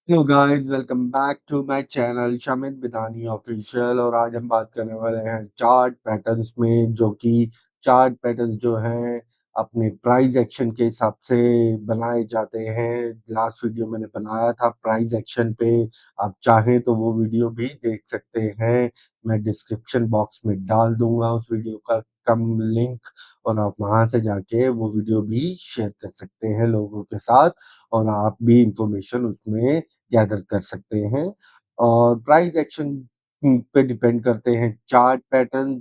Hello guys, welcome back to my channel Shamid Bidani official. और आज हम बात करने वाले हैं चार्ट पैटर्न्स में, जो कि चार्ट पैटर्न्स जो हैं अपने प्राइस एक्शन के हिसाब से बनाए जाते हैं। लास्ट वीडियो मैंने बनाया था प्राइस एक्शन पे, आप चाहें तो वो वीडियो भी देख सकते हैं। मैं डिस्क्रिप्शन बॉक्स में डाल दूंगा उस वीडियो का कम लिंक, और आप वहां से जाके वो वीडियो भी शेयर कर सकते हैं लोगों के साथ, और आप भी इंफॉर्मेशन उसमें गैदर कर सकते हैं। और प्राइस एक्शन पे डिपेंड करते हैं चार्ट पैटर्न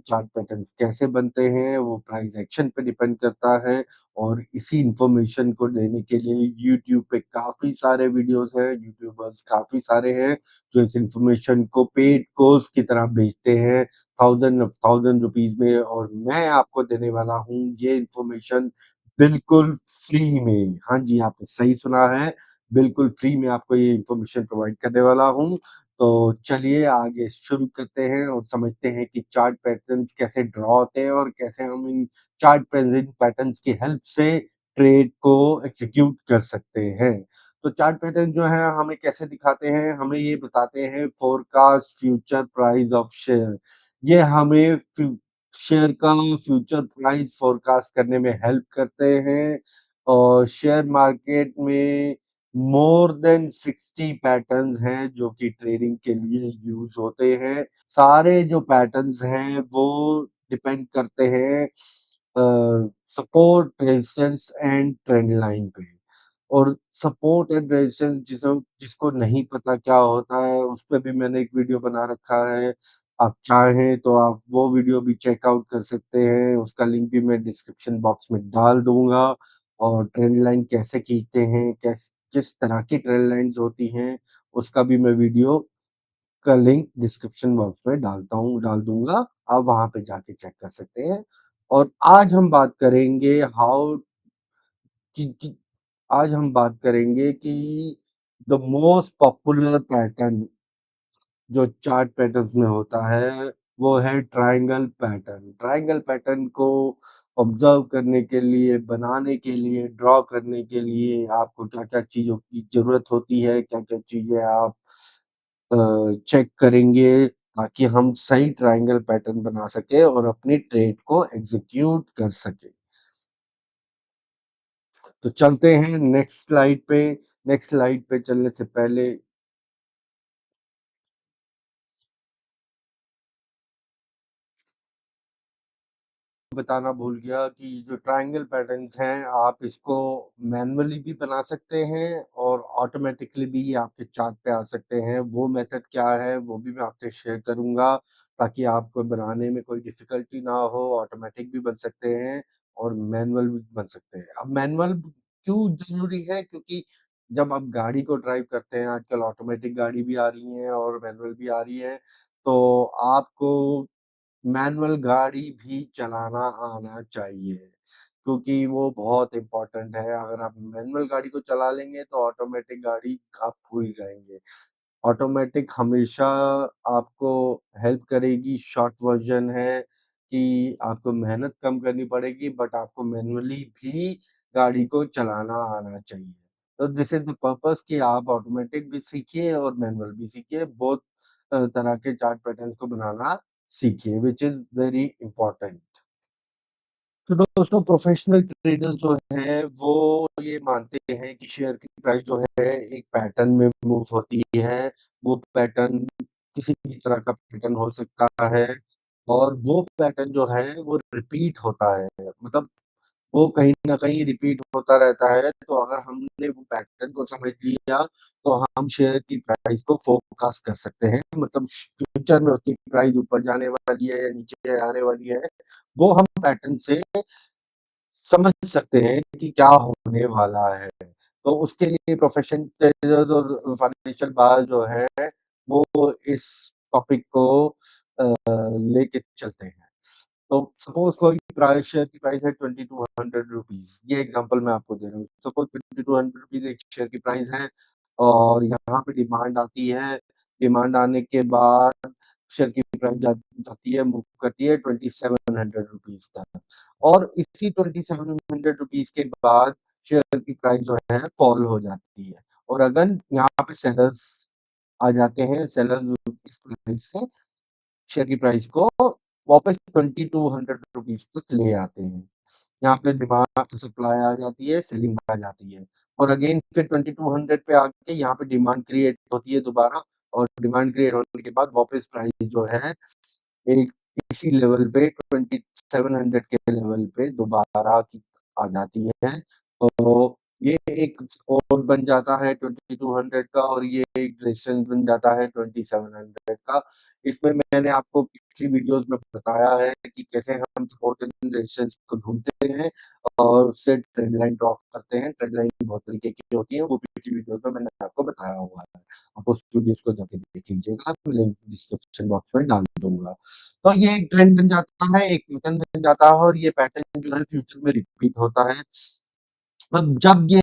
कैसे बनते हैं वो प्राइस एक्शन पे डिपेंड करता है। और इसी इंफॉर्मेशन को देने के लिए यूट्यूब पे काफी सारे वीडियोस हैं, यूट्यूबर्स काफी सारे हैं जो इस इंफॉर्मेशन को पेड कोर्स की तरह बेचते हैं थाउजेंड रुपीज में। और मैं आपको देने वाला हूँ ये इंफॉर्मेशन बिल्कुल फ्री में। हाँ जी, आपने सही सुना है, बिल्कुल फ्री में आपको ये इन्फॉर्मेशन प्रोवाइड करने वाला हूँ। तो चलिए आगे शुरू करते हैं और समझते हैं कि चार्ट पैटर्न्स कैसे ड्रॉ होते हैं और कैसे हम इन चार्ट पैटर्न्स की हेल्प से ट्रेड को एग्जीक्यूट कर सकते हैं। तो चार्ट पैटर्न जो है हमें कैसे दिखाते हैं, हमें ये बताते हैं forecast future price of share. ये हमें शेयर का फ्यूचर प्राइस फोरकास्ट करने में हेल्प करते हैं। और शेयर मार्केट में मोर देन 60 पैटर्न्स हैं जो कि ट्रेडिंग के लिए यूज होते हैं। सारे जो पैटर्न्स हैं वो डिपेंड करते हैं support resistance and trend line पे। और सपोर्ट एंड रेजिस्टेंस जिसको नहीं पता क्या होता है, उस पे भी मैंने एक वीडियो बना रखा है। आप चाहें तो आप वो वीडियो भी चेकआउट कर सकते हैं, उसका लिंक भी मैं डिस्क्रिप्शन बॉक्स में डाल दूंगा। और ट्रेंड लाइन कैसे खींचते हैं, किस तरह की ट्रेंड लाइंस होती हैं, उसका भी मैं वीडियो का लिंक डिस्क्रिप्शन बॉक्स में डाल दूंगा। आप वहां पे जाके चेक कर सकते हैं। और आज हम बात करेंगे कि आज हम बात करेंगे कि द मोस्ट पॉपुलर पैटर्न जो चार्ट पैटर्न्स में होता है वो है ट्रायंगल पैटर्न। ट्रायंगल पैटर्न को ऑब्जर्व करने के लिए, बनाने के लिए, ड्रॉ करने के लिए आपको क्या-क्या चीज़ों की ज़रूरत होती है, क्या-क्या चीज़ें आप चेक करेंगे ताकि हम सही ट्रायंगल पैटर्न बना सकें और अपनी ट्रेड को एग्जीक्यूट कर सकें। तो चलते हैं नेक्स्ट स्लाइड पे। नेक्स्ट स्लाइड पे चलने से पहले बताना भूल गया कि जो ट्रायंगल पैटर्न्स हैं आप इसको मैन्युअली भी बना सकते हैं और ऑटोमेटिकली भी ये आपके चार्ट पे आ सकते हैं। वो मेथड क्या है वो भी मैं आपसे शेयर करूंगा ताकि आपको बनाने में कोई डिफिकल्टी ना हो। ऑटोमेटिक भी बन सकते हैं और मैनुअल भी बन सकते हैं। अब मैनुअल क्यों जरूरी है, क्योंकि जब आप गाड़ी को ड्राइव करते हैं, आजकल ऑटोमेटिक गाड़ी भी आ रही है और मैनुअल भी आ रही है, तो आपको मैनुअल गाड़ी भी चलाना आना चाहिए, क्योंकि वो बहुत इम्पोर्टेंट है। अगर आप मैनुअल गाड़ी को चला लेंगे तो ऑटोमेटिक गाड़ी आप भूल जाएंगे। ऑटोमेटिक हमेशा आपको हेल्प करेगी। शॉर्ट वर्जन है कि आपको मेहनत कम करनी पड़ेगी, बट आपको मैनुअली भी गाड़ी को चलाना आना चाहिए। तो दिस इज द पर्पस कि आप ऑटोमेटिक भी सीखिए और मैनुअल भी सीखिए, बहुत तरह के चार्ट पैटर्न्स को बनाना सीखिए, विच इज वेरी इंपॉर्टेंट। तो दोस्तों, प्रोफेशनल ट्रेडर्स जो हैं वो ये मानते हैं कि शेयर की प्राइस जो है एक पैटर्न में मूव होती है। वो पैटर्न किसी भी तरह का पैटर्न हो सकता है, और वो पैटर्न जो है वो रिपीट होता है, मतलब वो कहीं न कहीं रिपीट होता रहता है। तो अगर हमने वो पैटर्न को समझ लिया, तो हम शेयर की प्राइस को फ़ोरकास्ट कर सकते हैं। मतलब फ्यूचर में उसकी प्राइस ऊपर जाने वाली है या नीचे आने वाली है, वो हम पैटर्न से समझ सकते हैं कि क्या होने वाला है। तो उसके लिए प्रोफेशनल ट्रेडर्स और फाइनेंशियल बायर्स जो है वो इस टॉपिक को लेके चलते हैं। तो सपोज कोई प्राइस, शेयर की प्राइस है 2200 रुपीज, ये एग्जांपल मैं आपको दे रहा हूँ। सपोज 2200 रुपीज एक शेयर की प्राइस है, और यहाँ पे डिमांड आती है। डिमांड आने के बाद शेयर की प्राइस जाती है, मूव करती है 2700 रुपीज तक। और इसी 2700 रुपीज के बाद शेयर की प्राइस जो है फॉल हो जाती है। और अगर यहाँ यहाँ पे सेलर्स आ जाते हैं, सेलर्स इस प्राइस से शेयर की प्राइस को वापस 2200 रुपीज़ तक ले आते हैं। यहाँ पे डिमांड सप्लाई आ जाती है, सेलिंग आ जाती है और अगेन फिर 2200 पे आके यहाँ पे डिमांड क्रिएट होती है दोबारा और डिमांड क्रिएट होने के बाद वापस प्राइस जो है एक इसी लेवल पे 2700 के लेवल पे दोबारा की आ जाती है। तो ये एक सपोर्ट बन जाता है 2200 का और ये एक रेजिस्टेंस बन जाता है 2700 का। इसमें मैंने आपको पिछली वीडियोस में बताया है कि कैसे हम सपोर्ट एंड रेजिस्टेंस को ढूंढते हैं और उससे ट्रेंड लाइन ड्रॉ करते हैं। ट्रेंड लाइन बहुत तरीके की होती है, वो पिछली वीडियोस में मैंने आपको बताया हुआ है। आप उस वीडियोस को जाके देख लीजिएगा, लिंक डिस्क्रिप्शन बॉक्स में डाल दूंगा। तो ये एक ट्रेंड बन जाता है, एक पैटर्न बन जाता है और ये पैटर्न जो है फ्यूचर में रिपीट होता है। अब जब ये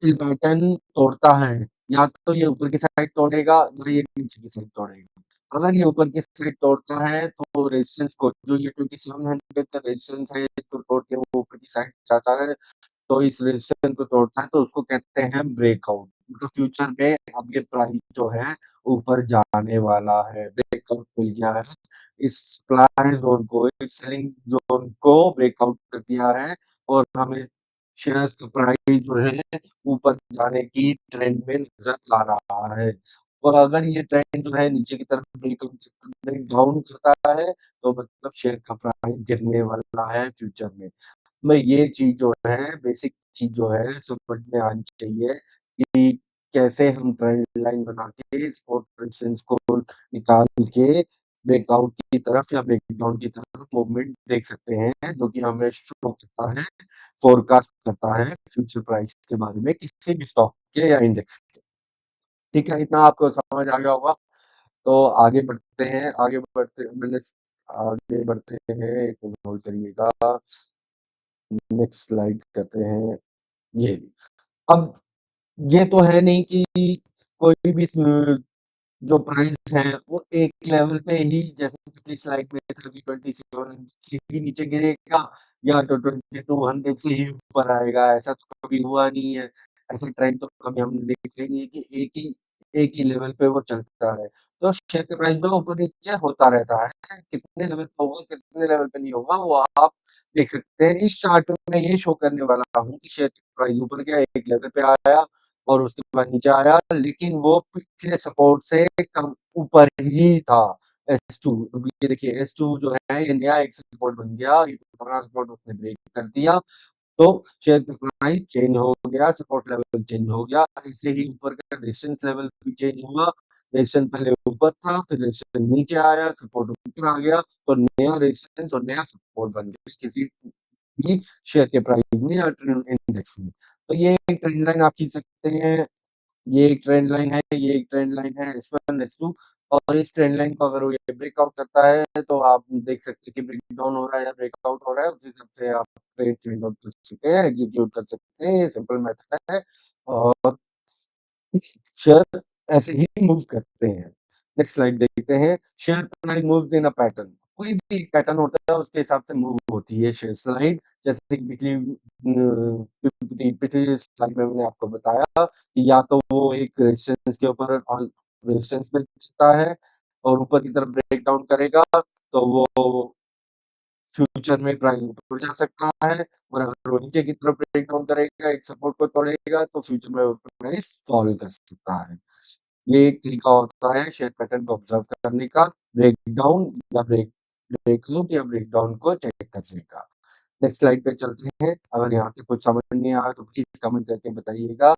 पैटर्न तोड़ता है, या तो ये ऊपर की साइड तोड़ेगा या ये नीचे की साइड तोड़ेगा। अगर ये ऊपर की साइड तोड़ता है तो रेजिस्टेंस को जो ये 2700 का रेजिस्टेंस है इसको तोड़ के वो ऊपर की साइड जाता है तो इस रेजिस्टेंस को तोड़ता है तो उसको कहते हैं ब्रेकआउट। मतलब फ्यूचर में अब ये प्राइस जो है ऊपर जाने वाला है, ब्रेकआउट मिल गया है। इस सप्लाई जोन को, इस सेलिंग जोन को ब्रेकआउट कर दिया है और हमें शेयर्स का प्राइस जो है ऊपर जाने की ट्रेंड में नजर आ रहा है। और अगर ये ट्रेंड जो है नीचे की तरफ ब्रेकआउट ब्रेक डाउन करता है तो मतलब शेयर का प्राइस गिरने वाला है फ्यूचर में ये चीज जो है बेसिक चीज जो है समझ में आनी चाहिए कि कैसे हम ट्रेंड लाइन बना के सपोर्ट रेजिस्टेंस को निकाल के ब्रेकआउट की तरफ या ब्रेकडाउन की तरफ मूवमेंट देख सकते हैं जो कि हमें शो करता है, फोरकास्ट करता है फ्यूचर प्राइस के बारे में किसी भी स्टॉक के या इंडेक्स के। ठीक है, इतना आपको समझ आ गया होगा। तो आगे बढ़ते हैं, आगे बढ़ते हैं, एक मिनट होल्ड करिएगा। नेक्स्ट स्लाइड करते हैं। ये अब ये तो है नहीं कि कोई भी जो प्राइस है वो एक लेवल पे ही जैसे पिछली स्लाइड में था कि 27 से ही नीचे गिरेगा या तो 2200 से ही ऊपर आएगा, ऐसा तो कभी हुआ नहीं है। ऐसा ट्रेंड तो कभी हमने देखा ही नहीं है कि एक ही लेवल पे वो चलता रहे। तो शेयर का प्राइस जो ऊपर नीचे होता रहता है, कितने लेवल पे होगा कितने लेवल पे नहीं होगा वो आप देख सकते हैं। इस चार्ट में मैं ये शो करने वाला हूँ कि शेयर का प्राइस ऊपर गया, एक लेवल पे आया और उसके बाद नीचे आया, लेकिन वो पिछले सपोर्ट से कम ऊपर ही था। S2 अभी ये देखिए S2 जो है ये नया एक सपोर्ट बन गया, ये पुराना सपोर्ट उसने ब्रेक कर दिया तो शेयर का प्राइस चेंज हो गया, सपोर्ट लेवल चेंज हो गया। ऐसे ही ऊपर का रेजिस्टेंस लेवल भी चेंज हुआ, रेजिस्टेंस पहले ऊपर था फिर रेजिस्टेंस नीचे आया, सपोर्ट ऊपर आ गया तो नया रेजिस्टेंस और नया सपोर्ट बन गया किसी भी शेयर के प्राइस में या इंडेक्स में। तो ये एक ट्रेंड लाइन आप खींच सकते हैं, ये एक ट्रेंड लाइन है, ये एक ट्रेंड लाइन है S1 S2 और इस ट्रेंड लाइन को अगर वो ये ब्रेकआउट करता है तो आप देख सकते हैं कि ब्रेक डाउन हो रहा है या ब्रेकआउट हो रहा है, उस हिसाब से आप ट्रेड चेंज आउट कर सकते हैं, एग्जीक्यूट कर सकते हैं, ये सिंपल मेथड है और शेयर ऐसे ही मूव करते हैं। नेक्स्ट स्लाइड देखते हैं। Share price moves in a pattern, कोई भी एक पैटर्न होता है उसके हिसाब से मूव होती है शेयर स्लाइड। जैसे कि पिछली स्लाइड में मैंने आपको बताया कि या तो वो एक रेजिस्टेंस के ऊपर रेजिस्टेंस पे चलता है और ऊपर की तरफ ब्रेक डाउन करेगा तो वो फ्यूचर में प्राइस ऊपर जा सकता है और अगर वो नीचे की तरफ ब्रेक डाउन करेगा, एक सपोर्ट को तोड़ेगा तो फ्यूचर में वो प्राइस फॉल कर सकता है। ये एक तरीका होता है शेयर पैटर्न को ऑब्जर्व करने का, ब्रेक डाउन या ब्रेकआउट या ब्रेक डाउन को चेक करने का। नेक्स्ट स्लाइड पे चलते हैं। अगर यहाँ से कुछ समझ नहीं आया तो प्लीज कमेंट करके बताइएगा।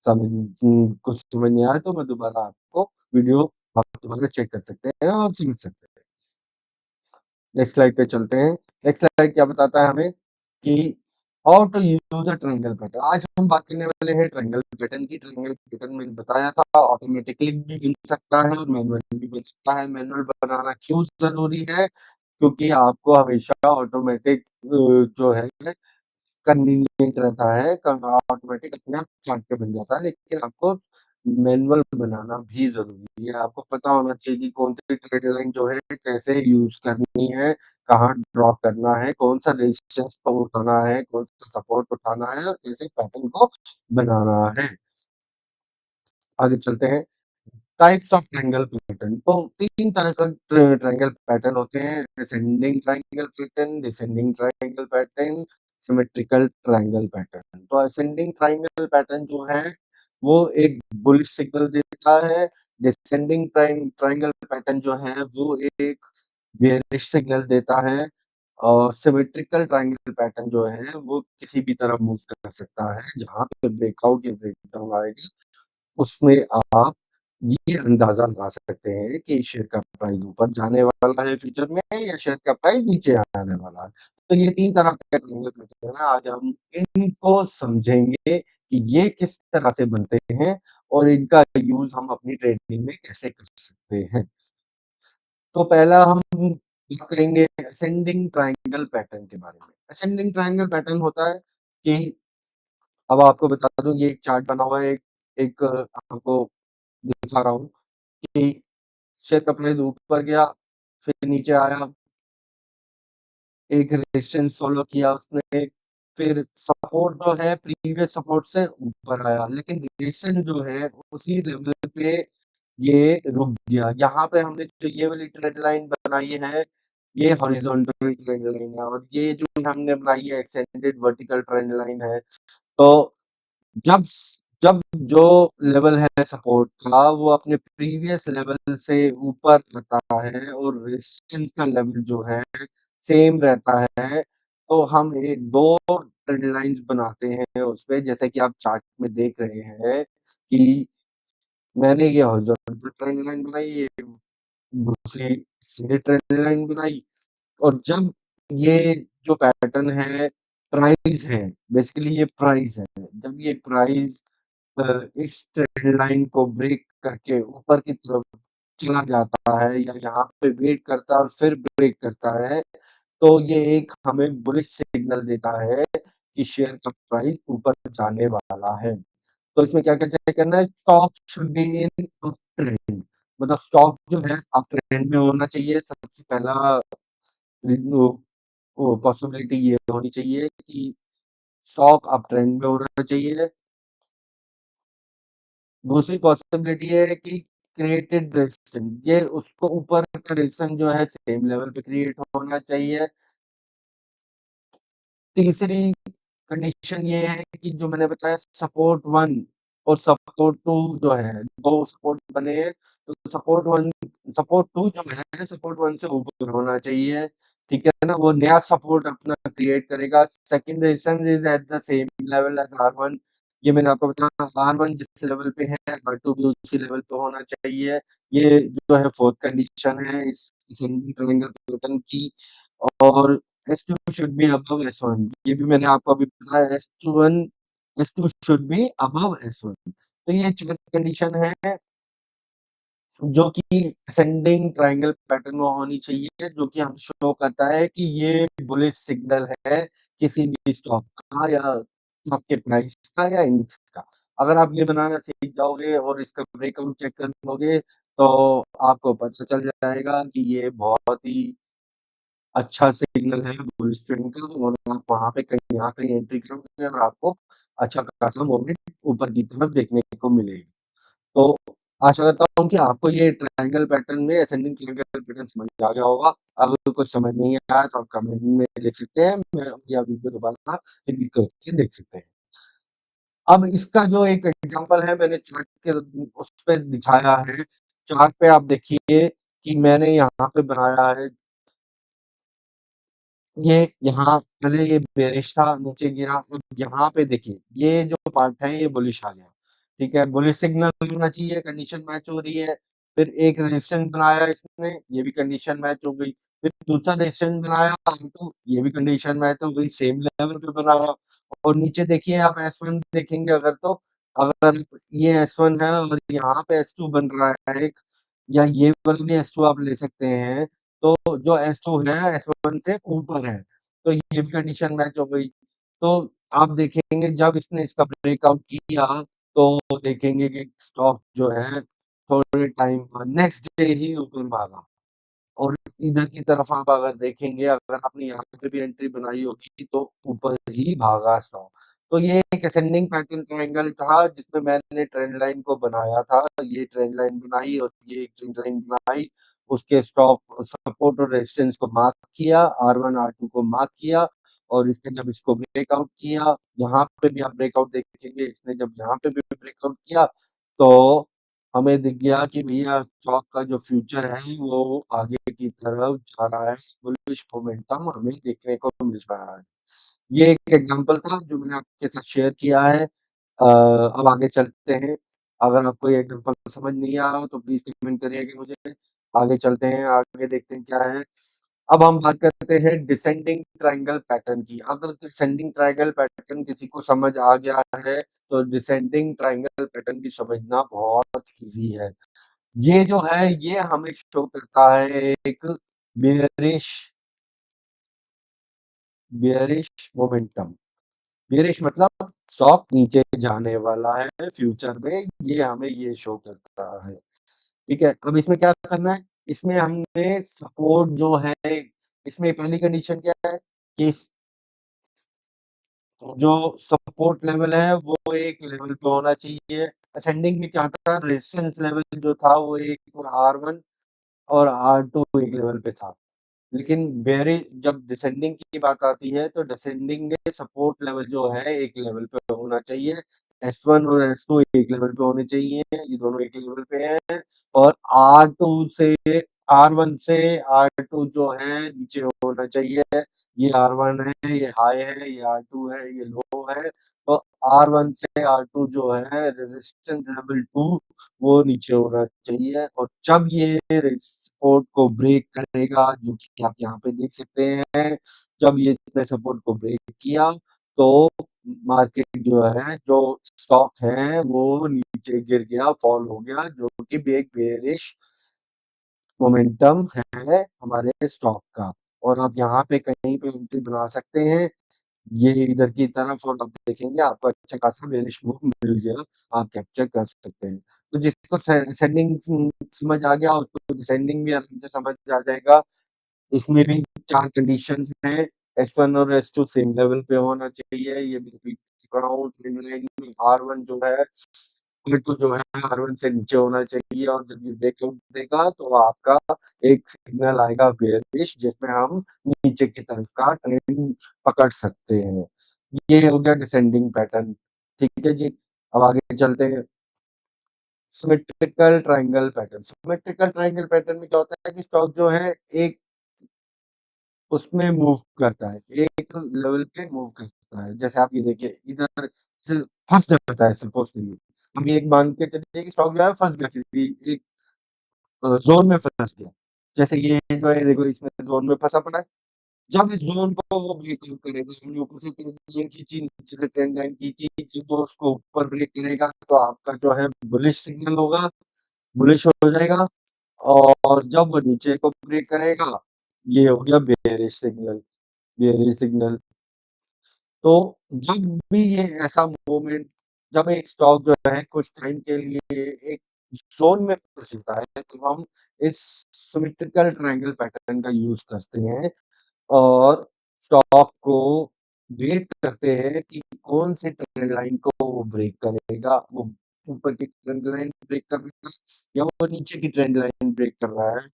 कुछ समझ नहीं आया तो मैं दोबारा आपको वीडियो आप दोबारा चेक कर सकते हैं और समझ सकते हैं। नेक्स्ट स्लाइड पे चलते हैं। नेक्स्ट स्लाइड क्या बताता है हमें कि how to use a triangle pattern. आज हम बात करने वाले हैं ट्रायंगल पैटर्न की। ट्रायंगल पैटर्न मैंने बताया था ऑटोमेटिकली भी बन सकता है और मैनुअली भी बन सकता है। मैनुअल बनाना क्यों जरूरी है? क्योंकि आपको हमेशा ऑटोमेटिक जो है कन्वीनियंट रहता है, ऑटोमेटिक अपने आप चार्ट पे बन जाता है, लेकिन आपको मैनुअल बनाना भी जरूरी है। आपको पता होना चाहिए कि कौन सी ट्रेड लाइन जो है कैसे यूज करनी है, कहाँ ड्रॉ करना है, कौन सा रेजिस्टेंस पर उठाना है, कौन सा सपोर्ट उठाना है और कैसे पैटर्न को बनाना है। आगे चलते हैं। टाइप्स ऑफ ट्रायंगल पैटर्न, तो 3 तरह का ट्रायंगल पैटर्न होते हैं, ascending triangle pattern, descending triangle pattern, symmetrical triangle pattern. तो असेंडिंग ट्रायंगल पैटर्न जो है वो एक बुलिश सिग्नल देता है, डिसेंडिंग ट्रायंगल पैटर्न जो है वो एक बेयरिश सिग्नल देता है, और सिमेट्रिकल ट्रायंगल पैटर्न जो है वो किसी भी तरफ मूव कर सकता है। जहाँ पे ब्रेकआउट या ब्रेकडाउन आएगा उसमें आप ये अंदाज़ा लगा सकते हैं कि शेयर का प्राइस ऊपर जाने वाला है फ्यूचर में या शेयर का प्राइस नीचे आने वाला है। तो ये 3 तरह के ट्रायंगल पैटर्न हैं, आज हम इनको समझेंगे कि ये किस तरह से बनते हैं और इनका यूज़ हम अपनी ट्रेडिंग में कैसे कर सकते हैं। तो पहला हम बात करेंगे असेंडिंग ट्रायंगल पैटर्न के बारे में। असेंडिंग ट्रायंगल पैटर्न होता है कि अब आपको बता दूँ, ये एक चार्ट बना हुआ है, एक एक आपको दिखा रहा हूँ कि शेयर का प्राइस ऊपर गया, फिर नीचे आया, एक रेजिस्टेंस फॉलो किया उसने, फिर सपोर्ट जो है प्रीवियस सपोर्ट से ऊपर आया, लेकिन रेजिस्टेंस जो है उसी लेवल पे ये रुक गया। यहाँ पे हमने जो ये वाली ट्रेंड लाइन बनाई है, ये हॉरिजॉन्टल ट्रेंड लाइन है, और ये जो हमने बनाई है एक्सटेंडेड वर्टिकल ट्रेंड लाइन है। तो जब जब जो लेवल है सपोर्ट का वो अपने प्रीवियस लेवल से ऊपर आता है और रेजिस्टेंस का लेवल जो है सेम रहता है, तो हम एक 2 ट्रेंड लाइन्स बनाते हैं उसपे, जैसे कि आप चार्ट में देख रहे हैं कि मैंने ये हॉरिजॉन्टल ट्रेंड लाइन बनाई, ये दूसरी एक्सटेंडेड ट्रेंड लाइन बनाई, और जब ये जो पैटर्न है प्राइस है, बेसिकली ये प्राइस है, जब ये प्राइस इस ट्रेंड लाइन को ब्रेक करके ऊपर की तरफ चला जाता है या यहाँ पे वेट करता है और फिर ब्रेक करता है, तो ये एक हमें बुलिश सिग्नल देता है कि शेयर का प्राइस ऊपर जाने वाला है। तो इसमें क्या-क्या चेक करना है, stock should be in up trend, मतलब स्टॉक जो है अप ट्रेंड में होना चाहिए। सबसे पहला वो पॉसिबिलिटी ये होनी चाहिए कि स्टॉक अप ट्रेंड में होना चाहिए। दूसरी पॉसिबिलिटी ये है कि क्रिएटेड रेजिस्टेंस, ये उसको ऊपर का रेजिस्टेंस जो है सेम लेवल पे क्रिएट होना चाहिए। तीसरी कंडीशन ये है कि जो मैंने बताया सपोर्ट 1 और सपोर्ट 2 जो है, 2 सपोर्ट बने हैं, तो सपोर्ट 2 जो है सपोर्ट 1 से ऊपर होना चाहिए, ठीक है ना? वो नया सपोर्ट अपना क्रिएट करेगा। Second resistance is at the same level as R1, ये मैंने आपको बताया, R1 जिस लेवल पे है, R2 भी उसी लेवल पे होना चाहिए। ये जो है फोर्थ कंडीशन है इस असेंडिंग ट्रायंगल पैटर्न की। और S2 should be above S1, ये भी मैंने आपको अभी बताया, S2 should be above S1। तो ये 4 कंडीशन है जो कि असेंडिंग ट्रायंगल पैटर्न में होनी चाहिए, जो कि हमें शो करता है कि ये बुलिश सिग्नल है किसी भी स्टॉक का या स्टॉक के प्राइस का या इंडेक्स का। अगर आप ये बनाना सीख जाओगे और इसका ब्रेकआउट चेक कर लोगे, तो आपको पता चल जाएगा कि ये बहुत ही अच्छा सिग्नल है बुलिश ट्रेंड का, और आप वहाँ पे कहीं न कहीं एंट्री करोगे और आपको अच्छा खासा मूवमेंट ऊपर की तरफ देखने को मिलेगी। तो आशा करता हूँ कि आपको ये ट्रायंगल पैटर्न में असेंडिंग ट्रायंगल पैटर्न समझ आ गया होगा। अगर कुछ समझ नहीं आया तो आप कमेंट में लिख सकते हैं, मैं या वीडियो दोबारा रिपीट करके देख सकते हैं। अब इसका जो एक एग्ज़ाम्पल है मैंने चार्ट के उसपे दिखाया है। चार्ट पे आप देखिए कि मैंने यहाँ पे बनाया है, ये यहाँ पहले ये बेरिश था, नीचे गिरा, अब यहाँ पे देखिए, ये जो पार्ट है ये बुलिश आ गया, ठीक है? बुलिश सिग्नल होना चाहिए, कंडीशन मैच हो रही है। फिर एक रेजिस्टेंस बनाया इसने, ये भी कंडीशन मैच हो गई। फिर दूसरा रेजिस्टेंस बनाया R2, ये भी कंडीशन मैच हो गई, सेम लेवल पे बनाया। और नीचे देखिए आप S1 देखेंगे अगर, तो अगर ये S1 है और यहाँ पे S2 बन रहा है एक, या ये वाला भी S2 आप ले सकते हैं, तो जो S2 है S1 से ऊपर है, तो ये भी कंडीशन मैच हो गई। तो आप देखेंगे जब इसने इसका ब्रेकआउट किया, तो देखेंगे कि स्टॉक जो है थोड़े टाइम बाद नेक्स्ट डे ही ऊपर भागा, और इधर की तरफ आप अगर देखेंगे, अगर आपने यहाँ पे भी एंट्री बनाई होगी तो ऊपर ही भागा स्टॉक। तो ये एक एक असेंडिंग पैटर्न ट्रायंगल था जिसमें मैंने ट्रेंड लाइन को बनाया था। ये ट्रेंड लाइन बनाई और ये एक ट्रेंड लाइन बनाई, उसके स्टॉप सपोर्ट और रेजिस्टेंस को मार्क किया, R1 R2 को मार्क किया और इसने जब इसको ब्रेकआउट किया, यहाँ पे भी आप ब्रेकआउट देखेंगे, इसने जब यहाँ पे भी ब्रेकआउट किया तो हमें दिख गया कि भैया स्टॉक का जो फ्यूचर है वो आगे की तरफ जा रहा है, बुलिश मोमेंटम हमें देखने को मिल रहा है। ये एक एग्जांपल था जो मैंने आपके साथ शेयर किया है। अब आगे चलते हैं। अगर आपको ये एग्जांपल समझ नहीं आ रहा हो तो प्लीज़ कमेंट करिएगा मुझे। आगे चलते हैं, आगे देखते हैं क्या है। अब हम बात करते हैं डिसेंडिंग ट्रायंगल पैटर्न की। अगर डिसेंडिंग ट्रायंगल पैटर्न किसी को समझ आ गया है, तो डिसेंडिंग ट्रायंगल पैटर्न भी समझना बहुत ईज़ी है। ये जो है ये हमें शो करता है एक बेयरिश बेयरिश मोमेंटम। बेयरिश मतलब स्टॉक नीचे जाने वाला है फ्यूचर में, ये हमें ये शो करता है। ठीक है, अब इसमें क्या करना है, इसमें हमने सपोर्ट जो है, इसमें पहली कंडीशन क्या है कि जो सपोर्ट लेवल है वो एक लेवल पे होना चाहिए। असेंडिंग में क्या था, रेजिस्टेंस लेवल जो था वो एक R1 और R2 एक लेवल पे था। लेकिन बेयरिश जब डिसेंडिंग की बात आती है तो डिसेंडिंग में सपोर्ट लेवल जो है एक लेवल पे होना चाहिए। S1 और S2 एक लेवल पे होने चाहिए, ये दोनों एक लेवल पे हैं। और R2 से R1 से R2 जो है नीचे होना चाहिए। ये R1 है, ये हाई है, ये R2 है, ये लो है। तो R1 से R2 जो है रेजिस्टेंस लेवल 2 वो नीचे होना चाहिए और जब ये सपोर्ट को ब्रेक करेगा, जो कि आप यहाँ पे देख सकते हैं, जब ये इसने सपोर्ट को ब्रेक किया तो मार्केट जो है, जो स्टॉक है वो नीचे गिर गया, फॉल हो गया, जो कि एक बेयरिश मोमेंटम है हमारे स्टॉक का। और आप यहाँ पे कहीं पे एंट्री बना सकते हैं, ये इधर की तरफ, और आप देखेंगे आपको अच्छा खासा बेयरिश मूव मिल गया, आप कैप्चर कर सकते हैं। तो जिसको असेंडिंग समझ आ गया उसको डिसेंडिंग भी आराम से समझ आ जाएगा। इसमें भी 4 कंडीशंस हैं, S1 और S2 सेम लेवल पे होना चाहिए, ये बिल्कुल ग्राउंड ट्रेंड लाइन में R1 जो है, R2 जो है R1 से नीचे होना चाहिए और जब ये ब्रेकआउट देगा तो आपका एक सिग्नल आएगा बेयरिश, जिसमें हम नीचे की तरफ का ट्रेंड पकड़ सकते हैं। ये हो गया डिसेंडिंग पैटर्न। ठीक है जी, अब आगे चलते हैं। Symmetrical triangle pattern. Symmetrical triangle pattern में क्या होता है कि स्टॉक जो है एक उसमें मूव करता है, एक लेवल पे मूव करता है। जैसे आप ये देखिए इधर से फँस जाता है सपोज़ करिए। हम ये एक मान के चलिए कि स्टॉक जो है फँस गया किसी एक ज़ोन में फँस गया। जैसे ये जो है देखो इसमें ज़ोन में फँसा पड़ा है। जब इस ज़ोन को वो ब्रेकआउट करेगा, हमने ऊपर से ट्रेंड लाइन खींची, नीचे से ट्रेंड लाइन खींची, जब वो उसको ऊपर ब्रेक करेगा तो आपका जो है बुलिश सिग्नल होगा, बुलिश हो जाएगा। और जब वो नीचे को ब्रेक करेगा, ये हो गया बेयरिश सिग्नल, बेयरिश सिग्नल। तो जब भी ये ऐसा मोमेंट, जब एक स्टॉक जो है कुछ टाइम के लिए एक ज़ोन में फँस जाता है, तो हम इस सिमेट्रिकल ट्रायंगल पैटर्न का यूज़ करते हैं और स्टॉक को वेट करते हैं कि कौन सी ट्रेंड लाइन को वो ब्रेक करेगा। वो ऊपर की ट्रेंड लाइन ब्रेक कर रहा है या वो नीचे की ट्रेंड लाइन ब्रेक कर रहा है।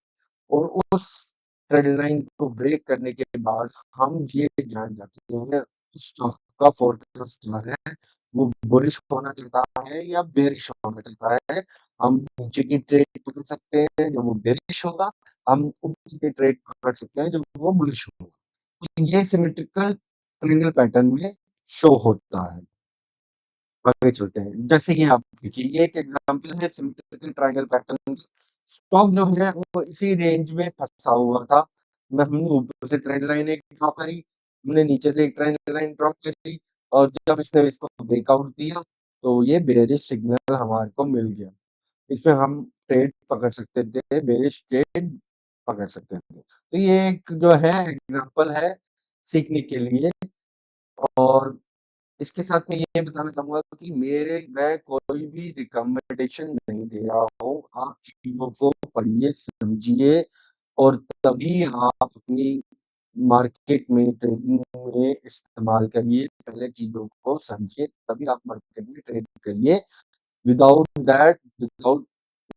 और उस ट्रेंड लाइन को ब्रेक करने के बाद हम ये जान जाते हैं स्टॉक का फोरकास्ट क्या है, वो बुलिश होना चाहता है या बेरिश होना चाहता है। हम नीचे की ट्रेड पकड़ सकते हैं जब वो बेरिश होगा, हम ऊपर की ट्रेड पकड़ सकते हैं जब वो बुलिश होगा। तो ये सिमेट्रिकल ट्रायंगल पैटर्न में शो होता है। आगे चलते हैं। जैसे कि आप देखिए ये एक एग्ज़ाम्पल है सिमेट्रिकल ट्रायंगल पैटर्न का। स्टॉक जो है वो इसी रेंज में फँसा हुआ था। मैं हमने ऊपर से ट्रेंड लाइन एक ड्रॉ करी, हमने नीचे से एक ट्रेंड लाइन ड्रॉ करी और जब इसने इसको ब्रेकआउट दिया, तो ये बेयरिश सिग्नल हमारे को मिल गया। इसमें हम ट्रेड पकड़ सकते थे, बेयरिश ट्रेड पकड़ सकते थे। तो ये एक जो है एग्ज़ाम्पल है सीखने के लिए। और इसके साथ मैं ये बताना चाहूँगा कि मैं कोई भी रिकमेंडेशन नहीं दे रहा हूँ। आप चीज़ों को पढ़िए, समझिए और तभी आप अपनी मार्केट में, ट्रेडिंग में इस्तेमाल करिए। पहले चीज़ों को समझिए, तभी आप मार्केट में ट्रेड करिए। Without that, without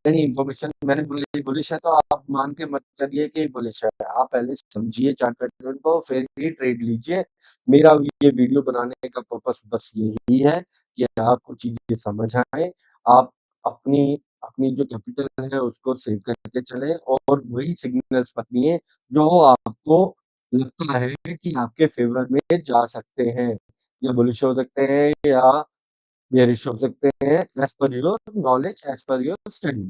any information मैंने बुलिश है तो आप मान के मत चलिए कि बुलिश है। आप पहले समझिए चार्ट पैटर्न को, फिर ही ट्रेड लीजिए। मेरा ये वीडियो बनाने का पर्पस बस यही है कि आपको चीज़ें समझ आएँ। आप अपनी अपनी जो कैपिटल है उसको सेव करके चलें और वही सिग्नल्स पकड़िए जो आपको लगता है कि आपके फ़ेवर में जा सकते हैं। या बुलिश हो सकते हैं या बेयरिश हो सकते हैं, as per your knowledge, as per your study.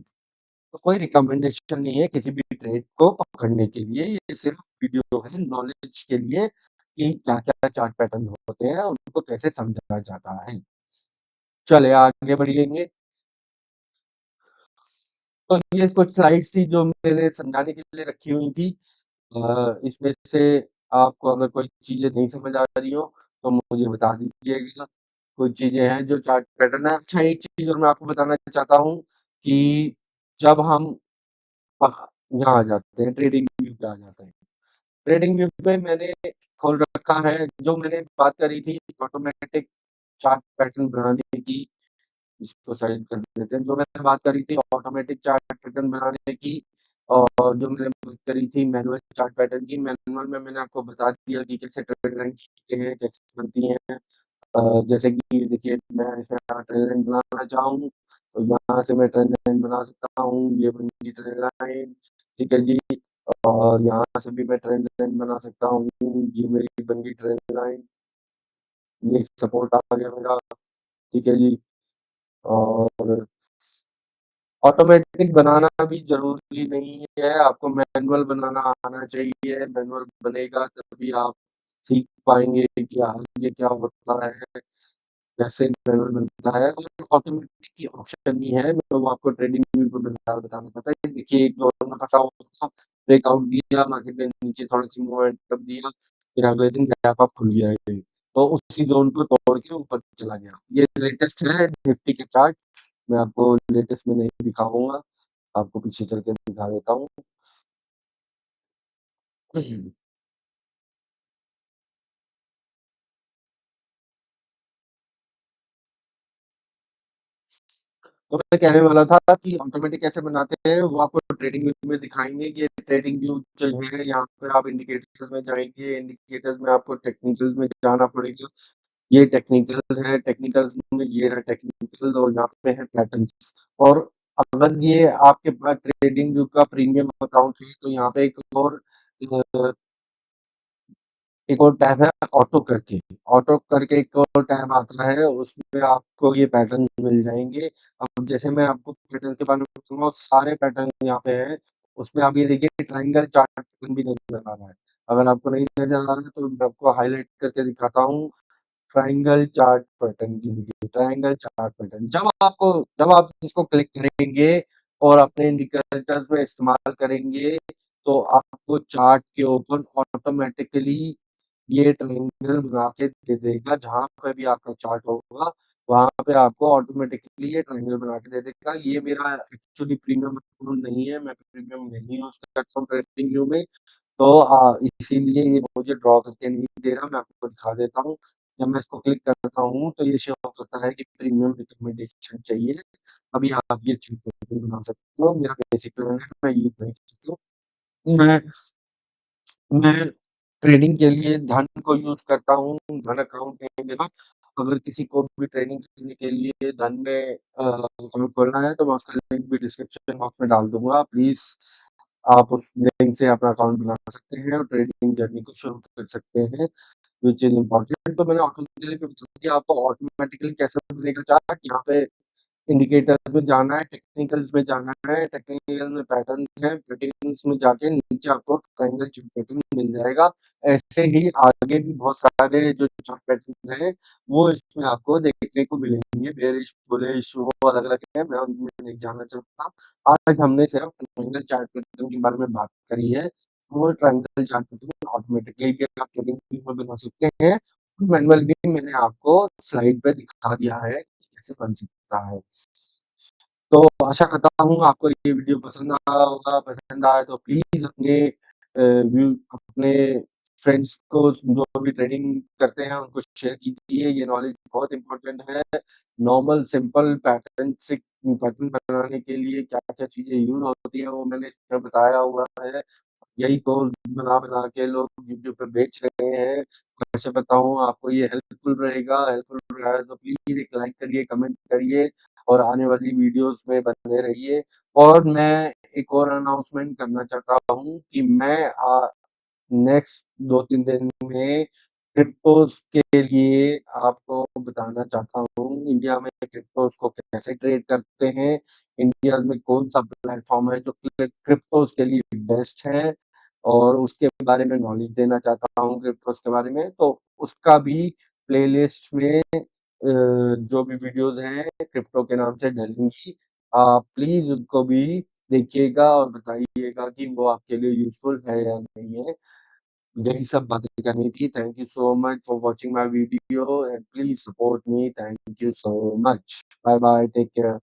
तो कोई रिकमेंडेशन नहीं है किसी भी ट्रेड को पकड़ने के लिए, ये सिर्फ वीडियो है नॉलेज के लिए कि क्या-क्या चार्ट पैटर्न होते हैं, उनको कैसे समझा जाता है। चलिए आगे बढ़िएँगे। तो ये कुछ स्लाइड्स थी जो मैंने समझाने के लिए रखी हुई थी। इसमें से आपको अगर कोई चीज़ें नहीं समझ आ रही हो, तो मुझे बता दीजिएगा। कुछ चीज़ें हैं जो चार्ट पैटर्न है। अच्छा, एक चीज़ और मैं आपको बताना चाहता हूँ कि जब हम यहाँ आ जाते हैं, ट्रेडिंग व्यू पे आ जाते हैं। ट्रेडिंग व्यू पे मैंने खोल रखा है, जो मैंने बात करी थी ऑटोमेटिक चार्ट पैटर्न बनाने की, इसको साइड कर देते हैं। जो मैंने बात करी थी ऑटोमेटिक चार्ट पैटर्न बनाने की और जो मैंने बात करी थी मैनुअल चार्ट पैटर्न की, मैनुअल में मैंने आपको बता दिया कि कैसे ट्रेड लाइन खींचते हैं, कैसे बनती हैं। जैसे कि देखिए मैं इसमें ट्रेन लाइन बनाना चाहूँ, तो यहाँ से मैं ट्रेन लाइन बना सकता हूँ, ये बन गई ट्रेन लाइन, ठीक है जी। और यहाँ से भी मैं ट्रेन लाइन बना सकता हूँ, ये मेरी बन गई ट्रेन लाइन, ये सपोर्ट आ गया मेरा, ठीक है जी। और ऑटोमेटिक बनाना भी ज़रूरी नहीं है, आपको मैनुअल बनाना आना चाहिए, मैनुअल बनेगा तभी आप सीख पाएँगे कि आगे क्या होता है। कैसे मैनुअल बनता है और ऑटोमेटिक की ऑप्शन भी है, मैं वो आपको ट्रेडिंग व्यू पे बताना चाहता है। देखिए एक जोन में फँसा हुआ था, ब्रेकआउट दिया, मार्केट ने नीचे थोड़ा-सा मोमेंटम दिया, फिर अगले दिन गैप अप खुल गया ये। तो उसी जोन को तोड़ के ऊपर चला गया। ये लेटेस्ट है निफ्टी के चार्ट, मैं आपको लेटेस्ट में नहीं दिखाऊँगा, आपको पीछे चल के दिखा देता हूँ। तो मैं कहने वाला था कि ऑटोमेटिक कैसे बनाते हैं वो आपको ट्रेडिंग व्यू में दिखाएँगे कि ट्रेडिंग व्यू जो है यहाँ पे आप इंडिकेटर्स में जाएँगे, इंडिकेटर्स में आपको टेक्निकल्स में जाना पड़ेगा। ये टेक्निकल्स है, टेक्निकल्स में ये रहा टेक्निकल्स और यहाँ पे है पैटर्न्स। और अगर ये आपके पास ट्रेडिंग व्यू का प्रीमियम अकाउंट है तो यहाँ पे अ, एक और टैब है ऑटो करके एक और टैब आता है, उसमें आपको ये पैटर्न मिल जाएँगे। अब जैसे मैं आपको पैटर्न के बारे में बताऊँगा, सारे पैटर्न यहाँ पे हैं। उसमें आप ये देखिए ट्रायंगल चार्ट पैटर्न भी नज़र आ रहा है। अगर आपको नहीं नज़र आ रहा है तो मैं आपको हाइलाइट करके दिखाता हूँ। ट्रायंगल चार्ट पैटर्न की देखिए, ट्रायंगल चार्ट पैटर्न जब आप इसको क्लिक करेंगे और अपने इंडिकेटर्स में इस्तेमाल करेंगे, तो आपको चार्ट के ऊपर ऑटोमैटिकली ये ट्रायंगल बना के दे देगा। जहाँ पे भी आपका चार्ट होगा, वहाँ पे आपको ऑटोमैटिकली ये ट्रायंगल बना के दे देगा। ये मेरा एक्चुअली प्रीमियम अकाउंट नहीं है, मैं प्रीमियम नहीं यूज़ करता हूँ ट्रेडिंग व्यू में। तो इसीलिए ये मुझे ड्रॉ करके नहीं दे रहा, मैं आपको दिखा देता हूँ। जब मैं इसको क्लिक करता हूँ, तो ये शो करता है कि प्रीमियम रिकमेंडेशन चाहिए, तभी आप ये चीज़ बना सकते हो। मेरा बेसिक प्लान है, मैं यूज़ नहीं करता हूँ। मैं ट्रेडिंग के लिए धन को यूज़ करता हूँ, धन अकाउंट है मेरा। अगर किसी को भी ट्रेडिंग करने के लिए धन में अकाउंट खोलना है, तो मैं उसका लिंक भी डिस्क्रिप्शन बॉक्स में डाल दूँगा। प्लीज़ आप उस लिंक से अपना अकाउंट बना सकते हैं और ट्रेडिंग जर्नी को शुरू कर सकते हैं, व्हिच इज़ इम्पोर्टेंट। तो मैंने ऑटोमेटिकली बता दिया आपको ऑटोमेटिकली कैसे बनेगा चार्ट। यहाँ पे इंडिकेटर्स में जाना है, टेक्निकल्स में जाना है, टेक्निकल में पैटर्न है, पैटर्न्स में जाके नीचे आपको ट्रायंगल चार्ट पैटर्न मिल जाएगा। ऐसे ही आगे भी बहुत सारे जो चार्ट पैटर्न्स हैं, वो इसमें आपको देखने को मिलेंगे। बेयरिश, बुलिश वो अलग-अलग है, मैं उनमें नहीं जाना चाहता। आज हमने सिर्फ ट्रायंगल चार्ट पैटर्न के बारे में बात करी है। वो ट्रायंगल चार्ट पैटर्न ऑटोमेटिकली भी आप ट्रेडिंग व्यू में बना सकते हैं। मैनुअल भी मैंने आपको स्लाइड पे दिखा दिया है कि कैसे बन सकता है। तो आशा करता हूँ आपको ये वीडियो पसंद आया होगा, पसंद आया तो प्लीज़ अपने व्यू अपने फ्रेंड्स को जो भी ट्रेडिंग करते हैं उनको शेयर कीजिए, ये नॉलेज बहुत इम्पोर्टेंट है। नॉर्मल सिंपल पैटर्न बनाने के लिए क्या-क्या चीज़ें यूज़ होती हैं वो मैंने इसमें बताया हुआ है। यही कोर्स बना-बना के लोग यूट्यूब पे बेच रहे हैं। कैसे बताऊँ आपको ये हेल्पफुल रहा है तो प्लीज़ एक लाइक करिए, कमेंट करिए और आने वाली वीडियोज़ में बने रहिए। और मैं एक और अनाउंसमेंट करना चाहता हूँ कि मैं नेक्स्ट 2-3 दिन में क्रिप्टोज़ के लिए आपको बताना चाहता हूँ, इंडिया में क्रिप्टोज़ को कैसे ट्रेड करते हैं, इंडिया में कौन-सा प्लेटफ़ॉर्म है जो क्रिप्टोज़ के लिए बेस्ट है और उसके बारे में नॉलेज देना चाहता हूँ क्रिप्टोज़ के बारे में, तो उसका भी प्लेलिस्ट में जो भी वीडियोज़ हैं क्रिप्टो के नाम से डलेंगी, आप प्लीज़ उनको भी देखिएगा और बताइएगा कि वो आपके लिए यूज़फुल है या नहीं है। यही सब बातें करनी थी। Thank you so much for watching my video and please support me. Thank you so much. Bye bye, take care.